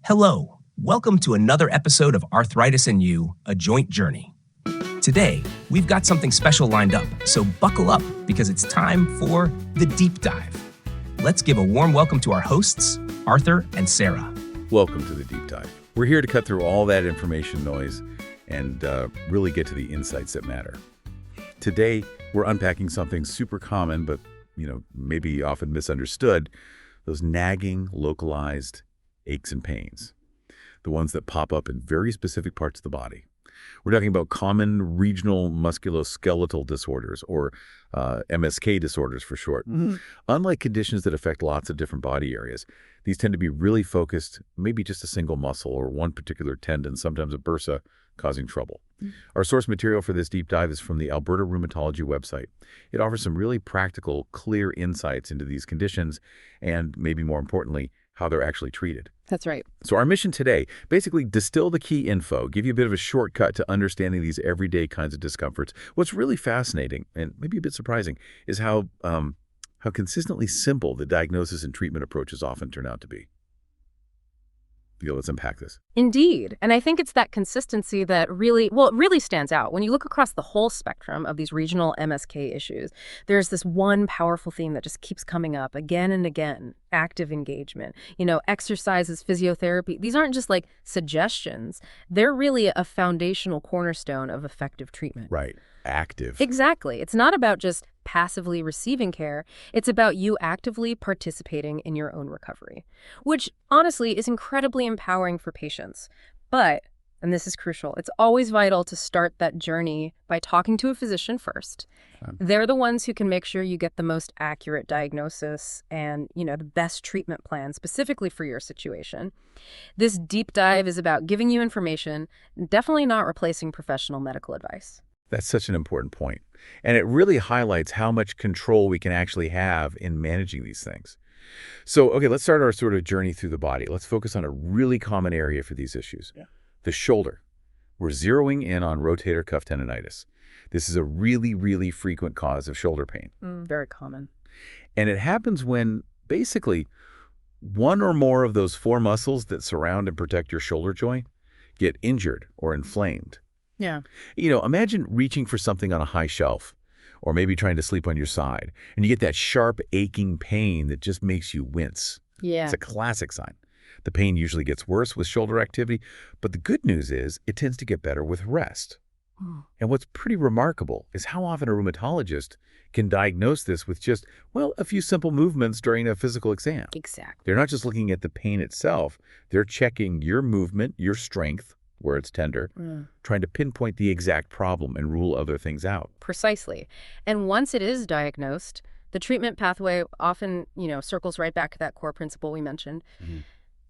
Hello, welcome to another episode of Arthritis and You, A Joint Journey. Today, we've got something special lined up, so buckle up because it's time for the deep dive. Let's give a warm welcome to our hosts, Arthur and Sarah. Welcome to the deep dive. We're here to cut through all that information noise and really get to the insights that matter. Today, we're unpacking something super common, but maybe often misunderstood, those nagging, localized aches and pains, the ones that pop up in very specific parts of the body. We're talking about common regional musculoskeletal disorders, or MSK disorders for short. Mm-hmm. Unlike conditions that affect lots of different body areas, these tend to be really focused, maybe just a single muscle or one particular tendon, sometimes a bursa, causing trouble. Mm-hmm. Our source material for this deep dive is from the Alberta Rheumatology website. It offers some really practical, clear insights into these conditions and, maybe more importantly, how they're actually treated. That's right. So our mission today, basically distill the key info, give you a bit of a shortcut to understanding these everyday kinds of discomforts. What's really fascinating, and maybe a bit surprising, is how consistently simple the diagnosis and treatment approaches often turn out to be. Let's unpack this. Indeed. And I think it's that consistency that really stands out. When you look across the whole spectrum of these regional MSK issues, there's this one powerful theme that just keeps coming up again and again: active engagement. Exercises, physiotherapy. These aren't just like suggestions. They're really a foundational cornerstone of effective treatment. Right. Active. Exactly. It's not about just passively receiving care. It's about you actively participating in your own recovery, which honestly is incredibly empowering for patients. But, and this is crucial, it's always vital to start that journey by talking to a physician first. They're the ones who can make sure you get the most accurate diagnosis and, the best treatment plan specifically for your situation. This deep dive is about giving you information, definitely not replacing professional medical advice. That's such an important point. And it really highlights how much control we can actually have in managing these things. So, okay, let's start our sort of journey through the body. Let's focus on a really common area for these issues. Yeah. The shoulder. We're zeroing in on rotator cuff tendonitis. This is a really, really frequent cause of shoulder pain. Very common. And it happens when basically one or more of those four muscles that surround and protect your shoulder joint get injured or inflamed. Yeah. Imagine reaching for something on a high shelf, or maybe trying to sleep on your side, and you get that sharp, aching pain that just makes you wince. Yeah. It's a classic sign. The pain usually gets worse with shoulder activity, but the good news is it tends to get better with rest. And what's pretty remarkable is how often a rheumatologist can diagnose this with just, a few simple movements during a physical exam. Exactly. They're not just looking at the pain itself. They're checking your movement, your strength, where it's tender, trying to pinpoint the exact problem and rule other things out. Precisely. And once it is diagnosed, the treatment pathway often, circles right back to that core principle we mentioned. Mm-hmm.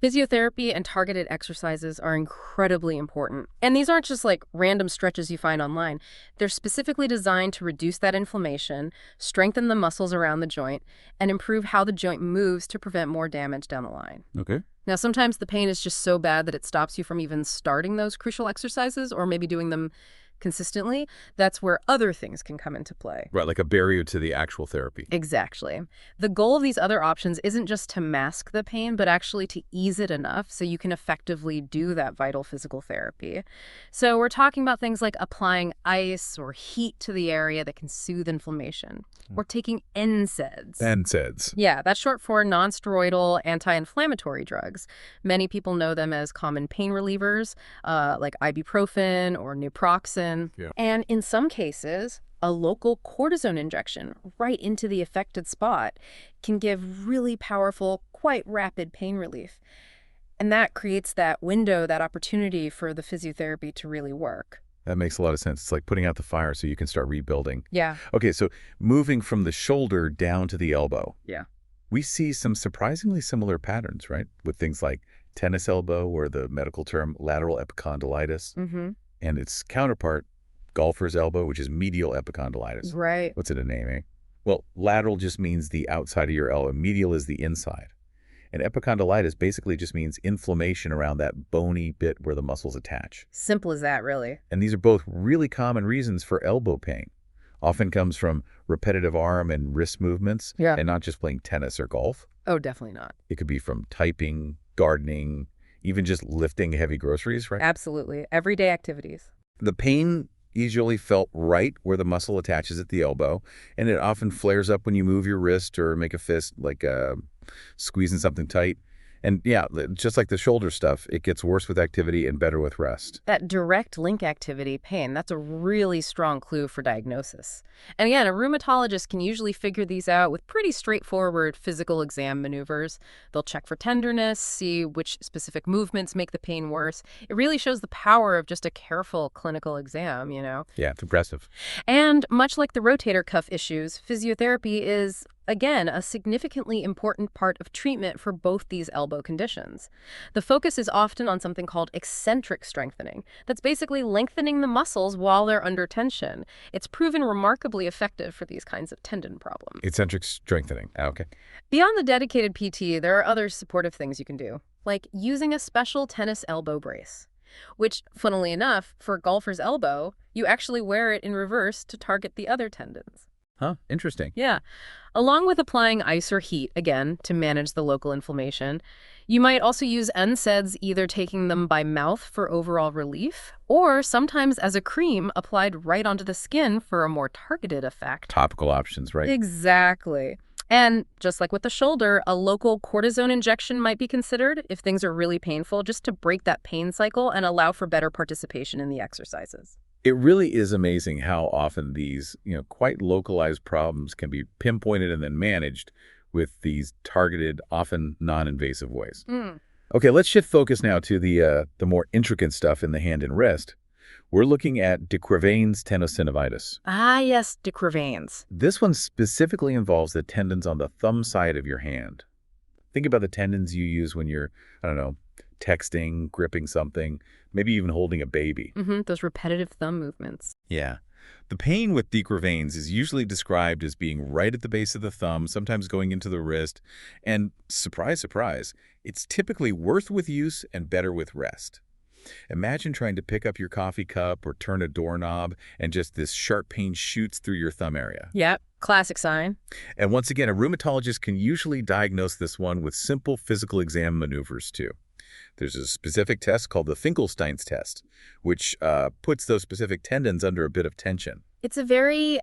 Physiotherapy and targeted exercises are incredibly important. And these aren't just like random stretches you find online. They're specifically designed to reduce that inflammation, strengthen the muscles around the joint, and improve how the joint moves to prevent more damage down the line. Okay. Now, sometimes the pain is just so bad that it stops you from even starting those crucial exercises or maybe doing them consistently. That's where other things can come into play. Right, like a barrier to the actual therapy. Exactly. The goal of these other options isn't just to mask the pain, but actually to ease it enough so you can effectively do that vital physical therapy. So we're talking about things like applying ice or heat to the area that can soothe inflammation, or taking NSAIDs. NSAIDs. Yeah, that's short for non-steroidal anti-inflammatory drugs. Many people know them as common pain relievers, like ibuprofen or naproxen. Yeah. And in some cases, a local cortisone injection right into the affected spot can give really powerful, quite rapid pain relief. And that creates that window, that opportunity for the physiotherapy to really work. That makes a lot of sense. It's like putting out the fire so you can start rebuilding. Yeah. Okay, so moving from the shoulder down to the elbow. Yeah. We see some surprisingly similar patterns, right? With things like tennis elbow, or the medical term lateral epicondylitis. Mm-hmm. And its counterpart, golfer's elbow, which is medial epicondylitis. Right. What's it a name, eh? Well, lateral just means the outside of your elbow. Medial is the inside. And epicondylitis basically just means inflammation around that bony bit where the muscles attach. Simple as that, really. And these are both really common reasons for elbow pain. Often comes from repetitive arm and wrist movements, and not just playing tennis or golf. Oh, definitely not. It could be from typing, gardening, even just lifting heavy groceries, right? Absolutely. Everyday activities. The pain usually felt right where the muscle attaches at the elbow, and it often flares up when you move your wrist or make a fist, like squeezing something tight. And yeah, just like the shoulder stuff, it gets worse with activity and better with rest. That direct link activity pain, that's a really strong clue for diagnosis. And again, a rheumatologist can usually figure these out with pretty straightforward physical exam maneuvers. They'll check for tenderness, see which specific movements make the pain worse. It really shows the power of just a careful clinical exam, you know? Yeah, it's impressive. And much like the rotator cuff issues, physiotherapy is, again, a significantly important part of treatment for both these elbow conditions. The focus is often on something called eccentric strengthening. That's basically lengthening the muscles while they're under tension. It's proven remarkably effective for these kinds of tendon problems. Eccentric strengthening. Okay. Beyond the dedicated PT, there are other supportive things you can do, like using a special tennis elbow brace, which, funnily enough, for a golfer's elbow, you actually wear it in reverse to target the other tendons. Huh, interesting. Yeah. Along with applying ice or heat, again, to manage the local inflammation, you might also use NSAIDs, either taking them by mouth for overall relief, or sometimes as a cream applied right onto the skin for a more targeted effect. Topical options, right? Exactly. And just like with the shoulder, a local cortisone injection might be considered if things are really painful, just to break that pain cycle and allow for better participation in the exercises. It really is amazing how often these, quite localized problems can be pinpointed and then managed with these targeted, often non-invasive ways. Okay, let's shift focus now to the more intricate stuff in the hand and wrist. We're looking at de Quervain's tendinosynovitis. Ah, yes, de Quervain's. This one specifically involves the tendons on the thumb side of your hand. Think about the tendons you use when you're, texting, gripping something, maybe even holding a baby. Those repetitive thumb movements. Yeah. The pain with de Quervain's is usually described as being right at the base of the thumb, sometimes going into the wrist, and surprise, surprise, it's typically worse with use and better with rest. Imagine trying to pick up your coffee cup or turn a doorknob, and just this sharp pain shoots through your thumb area. Yep, classic sign. And once again, a rheumatologist can usually diagnose this one with simple physical exam maneuvers, too. There's a specific test called the Finkelstein's test, which puts those specific tendons under a bit of tension. It's a very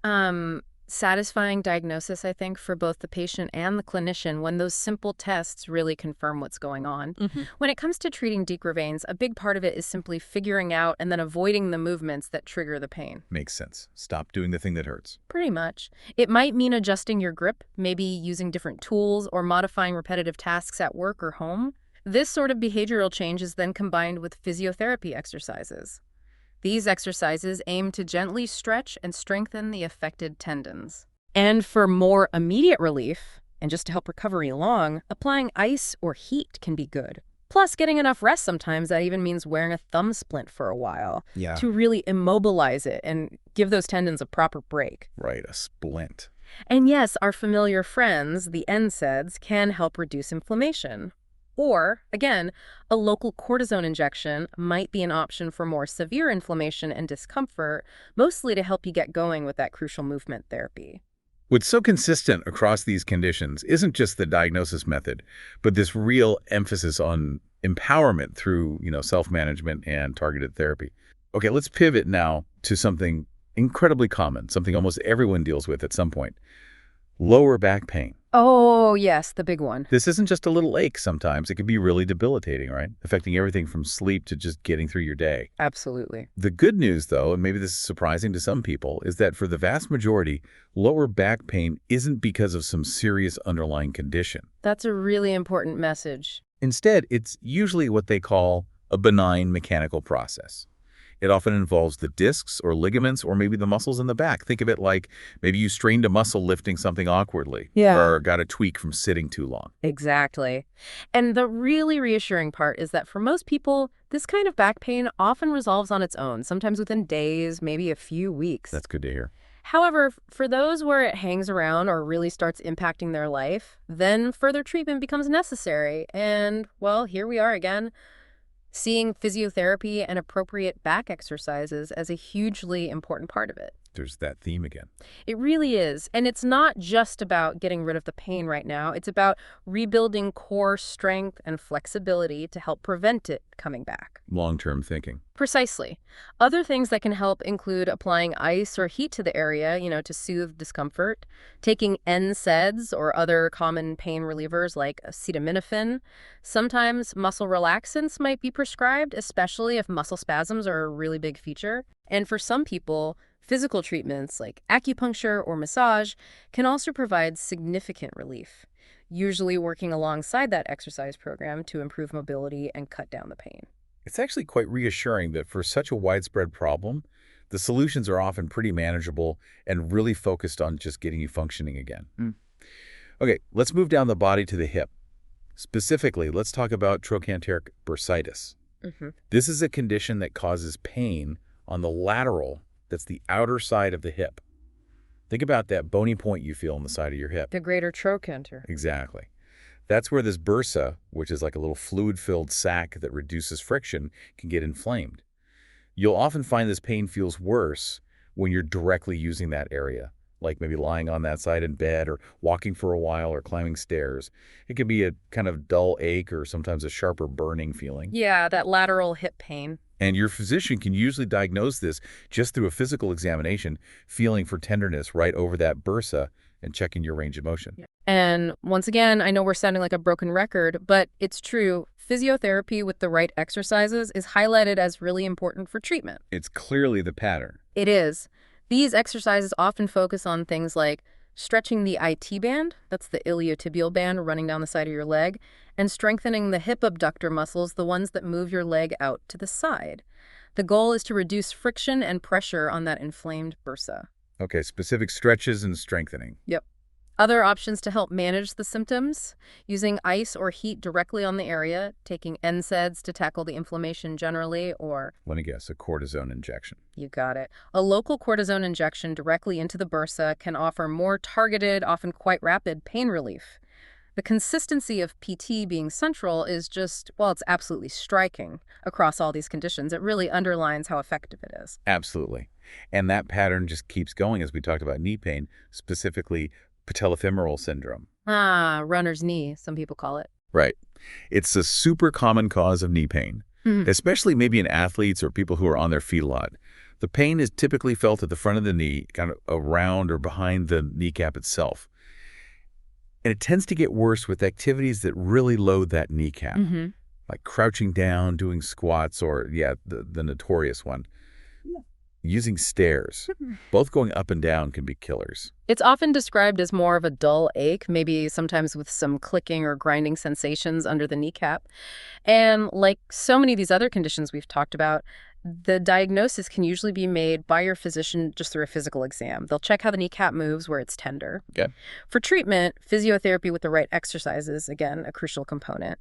satisfying diagnosis, I think, for both the patient and the clinician when those simple tests really confirm what's going on. When it comes to treating de Quervain's, a big part of it is simply figuring out and then avoiding the movements that trigger the pain. Makes sense. Stop doing the thing that hurts. Pretty much. It might mean adjusting your grip, maybe using different tools or modifying repetitive tasks at work or home. This sort of behavioral change is then combined with physiotherapy exercises. These exercises aim to gently stretch and strengthen the affected tendons. And for more immediate relief, and just to help recovery along, applying ice or heat can be good. Plus, getting enough rest sometimes, that even means wearing a thumb splint for a while to really immobilize it and give those tendons a proper break. Right, a splint. And yes, our familiar friends, the NSAIDs, can help reduce inflammation. Or, again, a local cortisone injection might be an option for more severe inflammation and discomfort, mostly to help you get going with that crucial movement therapy. What's so consistent across these conditions isn't just the diagnosis method, but this real emphasis on empowerment through, self-management and targeted therapy. Okay, let's pivot now to something incredibly common, something almost everyone deals with at some point. Lower back pain. Oh, yes, the big one. This isn't just a little ache sometimes. It can be really debilitating, right? Affecting everything from sleep to just getting through your day. Absolutely. The good news, though, and maybe this is surprising to some people, is that for the vast majority, lower back pain isn't because of some serious underlying condition. That's a really important message. Instead, it's usually what they call a benign mechanical process. It often involves the discs or ligaments or maybe the muscles in the back. Think of it like maybe you strained a muscle lifting something awkwardly or got a tweak from sitting too long. Exactly. And the really reassuring part is that for most people, this kind of back pain often resolves on its own, sometimes within days, maybe a few weeks. That's good to hear. However, for those where it hangs around or really starts impacting their life, then further treatment becomes necessary. And, well, here we are again, seeing physiotherapy and appropriate back exercises as a hugely important part of it. There's that theme again. It really is. And it's not just about getting rid of the pain right now. It's about rebuilding core strength and flexibility to help prevent it coming back. Long-term thinking. Precisely. Other things that can help include applying ice or heat to the area, to soothe discomfort, taking NSAIDs or other common pain relievers like acetaminophen. Sometimes muscle relaxants might be prescribed, especially if muscle spasms are a really big feature. And for some people, physical treatments like acupuncture or massage can also provide significant relief, usually working alongside that exercise program to improve mobility and cut down the pain. It's actually quite reassuring that for such a widespread problem, the solutions are often pretty manageable and really focused on just getting you functioning again. Okay, let's move down the body to the hip. Specifically, let's talk about trochanteric bursitis. This is a condition that causes pain on the lateral, that's the outer side of the hip. Think about that bony point you feel on the side of your hip. The greater trochanter. Exactly. That's where this bursa, which is like a little fluid-filled sac that reduces friction, can get inflamed. You'll often find this pain feels worse when you're directly using that area, like maybe lying on that side in bed or walking for a while or climbing stairs. It can be a kind of dull ache or sometimes a sharper burning feeling. Yeah, that lateral hip pain. And your physician can usually diagnose this just through a physical examination, feeling for tenderness right over that bursa and checking your range of motion. And once again, I know we're sounding like a broken record, but it's true. Physiotherapy with the right exercises is highlighted as really important for treatment. It's clearly the pattern. It is. These exercises often focus on things like stretching the IT band, that's the iliotibial band running down the side of your leg, and strengthening the hip abductor muscles, the ones that move your leg out to the side. The goal is to reduce friction and pressure on that inflamed bursa. Okay, specific stretches and strengthening. Yep. Other options to help manage the symptoms: using ice or heat directly on the area, taking NSAIDs to tackle the inflammation generally, or... Let me guess, a cortisone injection. You got it. A local cortisone injection directly into the bursa can offer more targeted, often quite rapid pain relief. The consistency of PT being central is just, well, it's absolutely striking across all these conditions. It really underlines how effective it is. Absolutely. And that pattern just keeps going as we talked about knee pain, specifically patellofemoral syndrome. Runner's knee, some people call it. Right. It's a super common cause of knee pain, especially maybe in athletes or people who are on their feet a lot. The pain is typically felt at the front of the knee, kind of around or behind the kneecap itself. And it tends to get worse with activities that really load that kneecap, like crouching down, doing squats, or, the notorious one, using stairs. Both going up and down can be killers. It's often described as more of a dull ache, maybe sometimes with some clicking or grinding sensations under the kneecap. And like so many of these other conditions we've talked about, the diagnosis can usually be made by your physician just through a physical exam. They'll check how the kneecap moves where it's tender. Okay. For treatment, physiotherapy with the right exercises, again, a crucial component.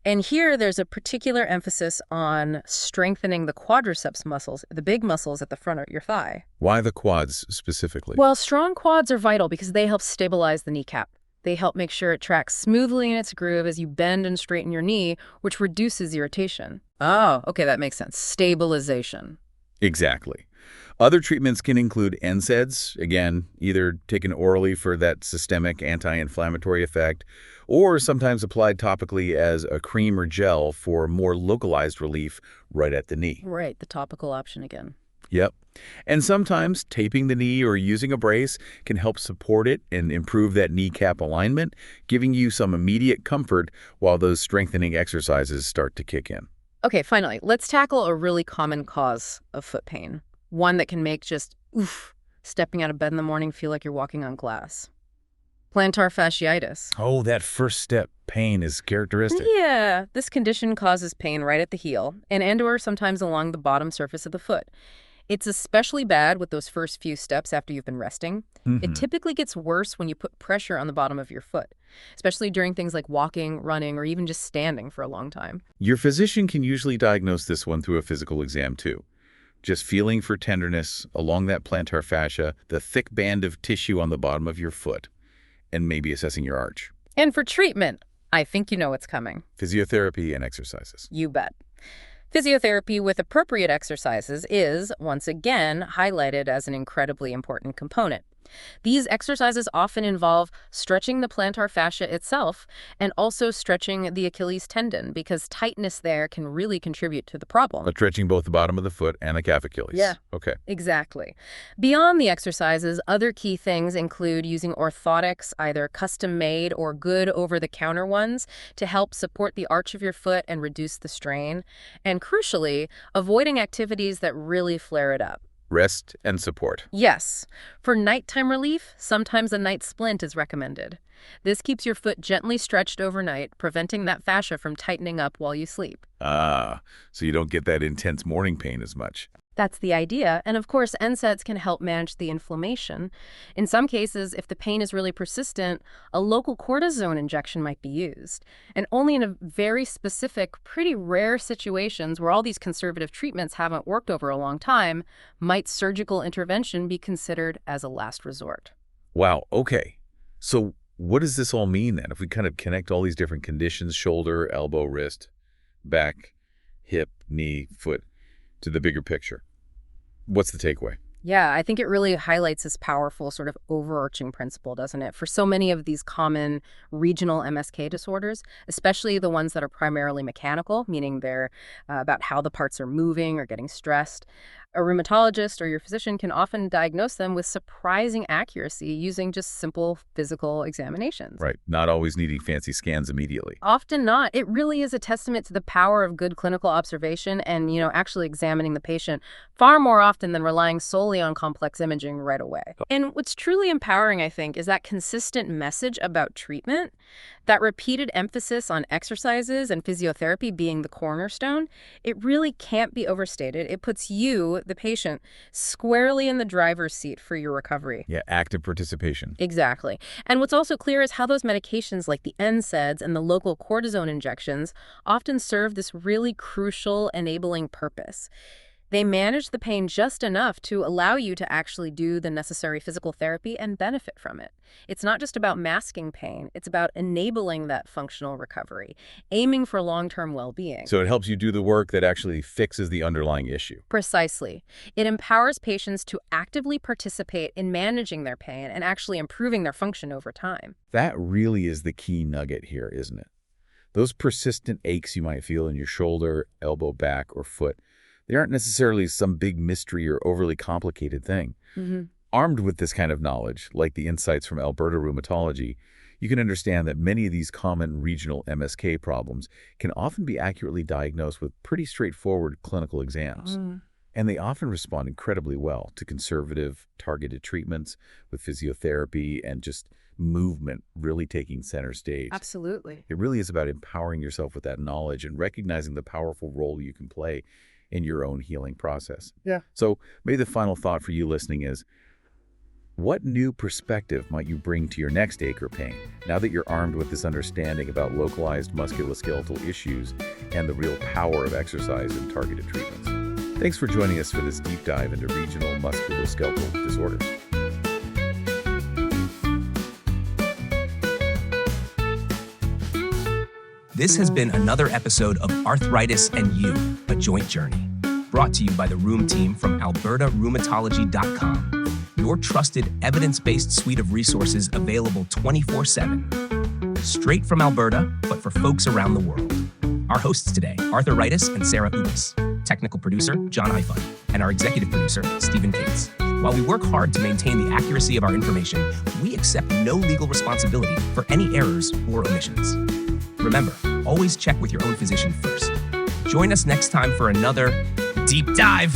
And here there's a particular emphasis on strengthening the quadriceps muscles, the big muscles at the front of your thigh. Why the quads specifically? Well, strong quads are vital because they help stabilize the kneecap. They help make sure it tracks smoothly in its groove as you bend and straighten your knee, which reduces irritation. Oh, okay, that makes sense. Stabilization. Exactly. Other treatments can include NSAIDs, again, either taken orally for that systemic anti-inflammatory effect, or sometimes applied topically as a cream or gel for more localized relief right at the knee. Right, the topical option again. Yep. And sometimes taping the knee or using a brace can help support it and improve that kneecap alignment, giving you some immediate comfort while those strengthening exercises start to kick in. Okay, finally, let's tackle a really common cause of foot pain. One that can make just, stepping out of bed in the morning feel like you're walking on glass. Plantar fasciitis. Oh, that first step pain is characteristic. Yeah, this condition causes pain right at the heel and/or sometimes along the bottom surface of the foot. It's especially bad with those first few steps after you've been resting. It typically gets worse when you put pressure on the bottom of your foot, especially during things like walking, running, or even just standing for a long time. Your physician can usually diagnose this one through a physical exam too. Just feeling for tenderness along that plantar fascia, the thick band of tissue on the bottom of your foot, and maybe assessing your arch. And for treatment, I think you know what's coming. Physiotherapy and exercises. You bet. Physiotherapy with appropriate exercises is, once again, highlighted as an incredibly important component. These exercises often involve stretching the plantar fascia itself and also stretching the Achilles tendon because tightness there can really contribute to the problem. Stretching both the bottom of the foot and the calf Achilles. Yeah. Okay. Exactly. Beyond the exercises, other key things include using orthotics, either custom-made or good over-the-counter ones, to help support the arch of your foot and reduce the strain. And crucially, avoiding activities that really flare it up. Rest and support. Yes. For nighttime relief, sometimes a night splint is recommended. This keeps your foot gently stretched overnight, preventing that fascia from tightening up while you sleep. Ah, so you don't get that intense morning pain as much. That's the idea, and of course, NSAIDs can help manage the inflammation. In some cases, if the pain is really persistent, a local cortisone injection might be used. And only in a very specific, pretty rare situations where all these conservative treatments haven't worked over a long time, might surgical intervention be considered as a last resort. Wow, okay. So what does this all mean then? If we kind of connect all these different conditions, shoulder, elbow, wrist, back, hip, knee, foot, to the bigger picture. What's the takeaway? Yeah, I think it really highlights this powerful sort of overarching principle, doesn't it? For so many of these common regional MSK disorders, especially the ones that are primarily mechanical, meaning they're about how the parts are moving or getting stressed, a rheumatologist or your physician can often diagnose them with surprising accuracy using just simple physical examinations. Right, not always needing fancy scans immediately. Often not. It really is a testament to the power of good clinical observation and, actually examining the patient far more often than relying solely on complex imaging right away. And what's truly empowering, I think, is that consistent message about treatment, that repeated emphasis on exercises and physiotherapy being the cornerstone. It really can't be overstated. It puts you, the patient, squarely in the driver's seat for your recovery. Yeah, active participation. Exactly. And what's also clear is how those medications like the NSAIDs and the local cortisone injections often serve this really crucial enabling purpose. They manage the pain just enough to allow you to actually do the necessary physical therapy and benefit from it. It's not just about masking pain, it's about enabling that functional recovery, aiming for long-term well-being. So it helps you do the work that actually fixes the underlying issue. Precisely. It empowers patients to actively participate in managing their pain and actually improving their function over time. That really is the key nugget here, isn't it? Those persistent aches you might feel in your shoulder, elbow, back, or foot, they aren't necessarily some big mystery or overly complicated thing. Armed with this kind of knowledge, like the insights from Alberta Rheumatology, you can understand that many of these common regional MSK problems can often be accurately diagnosed with pretty straightforward clinical exams. And they often respond incredibly well to conservative, targeted treatments with physiotherapy and just movement really taking center stage. Absolutely. It really is about empowering yourself with that knowledge and recognizing the powerful role you can play in your own healing process. Yeah. So maybe the final thought for you listening is, what new perspective might you bring to your next ache or pain now that you're armed with this understanding about localized musculoskeletal issues and the real power of exercise and targeted treatments? Thanks for joining us for this deep dive into regional musculoskeletal disorders. This has been another episode of Arthritis and You, A Joint Journey, brought to you by the Rheum team from albertarheumatology.com, your trusted evidence-based suite of resources available 24/7. Straight from Alberta, but for folks around the world. Our hosts today, Arthritis and Sarah Ubis, technical producer, John Eifund, and our executive producer, Stephen Cates. While we work hard to maintain the accuracy of our information, we accept no legal responsibility for any errors or omissions. Remember, always check with your own physician first. Join us next time for another deep dive.